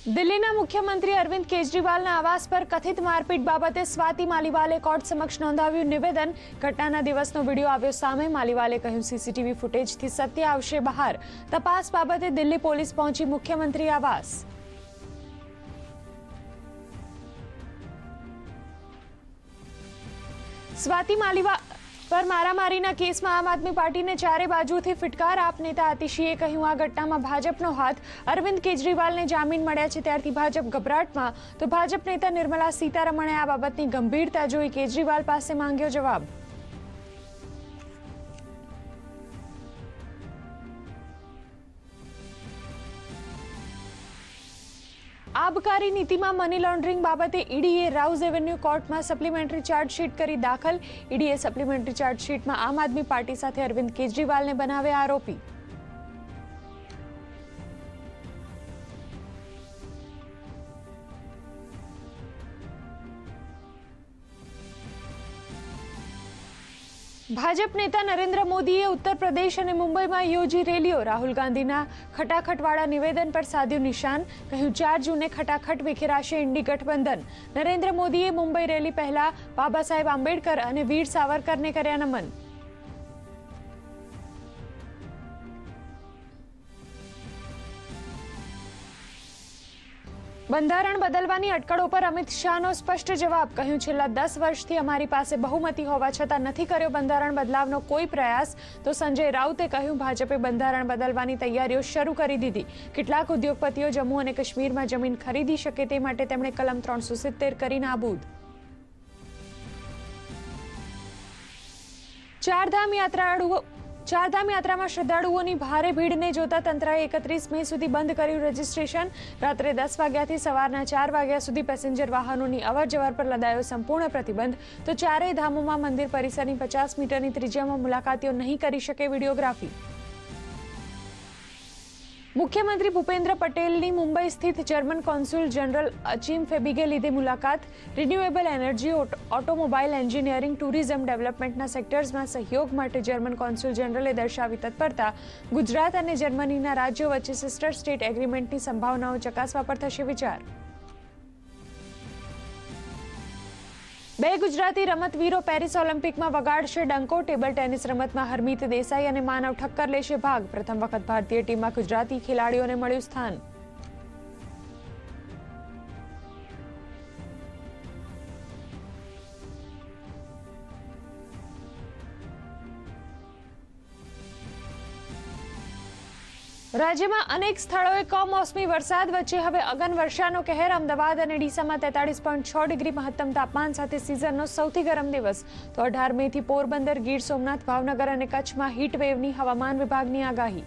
દિલ્હીના મુખ્યમંત્રી અરવિંદ કેજરીવાલના આવાસ પર કથિત મારપીટ બાબતે સ્વાતિ માલીવાલે કોર્ટ સમક્ષ નોંધાવ્યું નિવેદન। ઘટનાના દિવસનો વિડીયો આવ્યો સામે। માલીવાલે કહ્યું, સીસીટીવી ફૂટેજથી સત્ય આવશે બહાર। તપાસ બાબતે દિલ્હી પોલીસ પહોંચી મુખ્યમંત્રી આવાસ। સ્વાતિ માલીવાલ पर मारामारीना केसमां आम आदमी पार्टी ने चारे बाजुथी फटकार आप नेता आतिशीए कह્યું, आ घटनामां भाजपनो हाथ। अरविंद केजरीवालने जामीन मळ्या छे त्यारथी भाजप गभराटमां, तो भाजप नेता निर्मला सीतारमणे आ बाबतनी गंभीरता जोई केजरीवाल पासे मांग्यो जवाब। आबकारी नीति में मनी लॉन्ड्रिंग बाबते ईडीए राउज एवेन्यू कोर्ट में सप्लिमेंटरी चार्जशीट करी दाखल। ईडीए सप्लिमेंटरी चार्जशीट में आम आदमी पार्टी साथे अरविंद केजरीवाल ने बनावे आरोपी। भाजप नेता नरेंद्र मोदीए उत्तर प्रदेश और मुंबई में योजी रैलीओ। राहुल गांधीना खटाखटवाड़ा निवेदन पर साध्યું निशान। કહ્યું, 4 जूने खटाखट विखेराशे इंडी गठबंधन। नरेंद्र मोदीए मुंबई रैली पहला बाबा साहेब आंबेडकर और वीर सावरकर ने कर्या नमन। બંધારણ બદલવાની અટકળો પર અમિત શાહનો સ્પષ્ટ જવાબ। કહ્યું, છેલ્લા 10 વર્ષથી અમારી પાસે બહુમતી હોવા છતાં નથી કર્યો બંધારણ બદલાવનો કોઈ પ્રયાસ। તો સંજય રાઉતે કહ્યું, ભાજપે બંધારણ બદલવાની તૈયારીઓ શરૂ કરી દીધી। કેટલાક ઉદ્યોગપતિઓ જમ્મુ અને કાશ્મીરમાં જમીન ખરીદી શકે તે માટે તેમણે કલમ 370 કરી નાબૂદ। चारधाम यात्रा में श्रद्धालुओं भारे भीड़ ने जोता तंत्रए 31 मई सुधी बंद कर्યું रजिस्ट्रेशन। रात्रे 10 वाग्याथी सवाરના 4 वाग्या सुधी पेसेंजर वाहनों अवर जवर पर लदायो संपूर्ण प्रतिबंध। तो चारेय धामों में मंदिर परिसर 50 मीटर त्रिज्या में मुलाकातीओ नहीं करी शके वीडियोग्राफी। मुख्यमंत्री भूपेन्द्र पटेलनी मुंबई स्थित जर्मन कोन्सुल जनरल अचीम फेबिगे लीधी मुलाकात। Renewable energy, automobile engineering, tourism डेवलपमेंटना सेक्टर्स में सहयोग माटे जर्मन कोन्सुल जनरले दर्शावी तत्परता। गुजरात और जर्मनीना राज्यों वच्चे सिस्टर स्टेट एग्रीमेंटनी संभावनाओं चकासवा पर थशे विचार। 2 गुजराती रमतवीरो पेरिस ओलम्पिक में वगाड़शे डंको। टेबल टेनिस रमत में हरमीत देसाई और मानव ठक्कर लेशे भाग। प्रथम वखत भारतीय टीम में गुजराती खिलाड़ीओं ने मळ्युं स्थान। राज्य में अनेक स्थलों कमोसमी वरसाद वच्चे हवे अगन वर्षानो कहर। अमदावाद और डीसा में 43.6 डिग्री महत्तम तापमान साथे सीजननो सौथी गरम दिवस। तो 18 मई थी पोरबंदर, गीर सोमनाथ, भावनगर और कच्छ में हीट वेवनी हवामान विभागनी आगाही।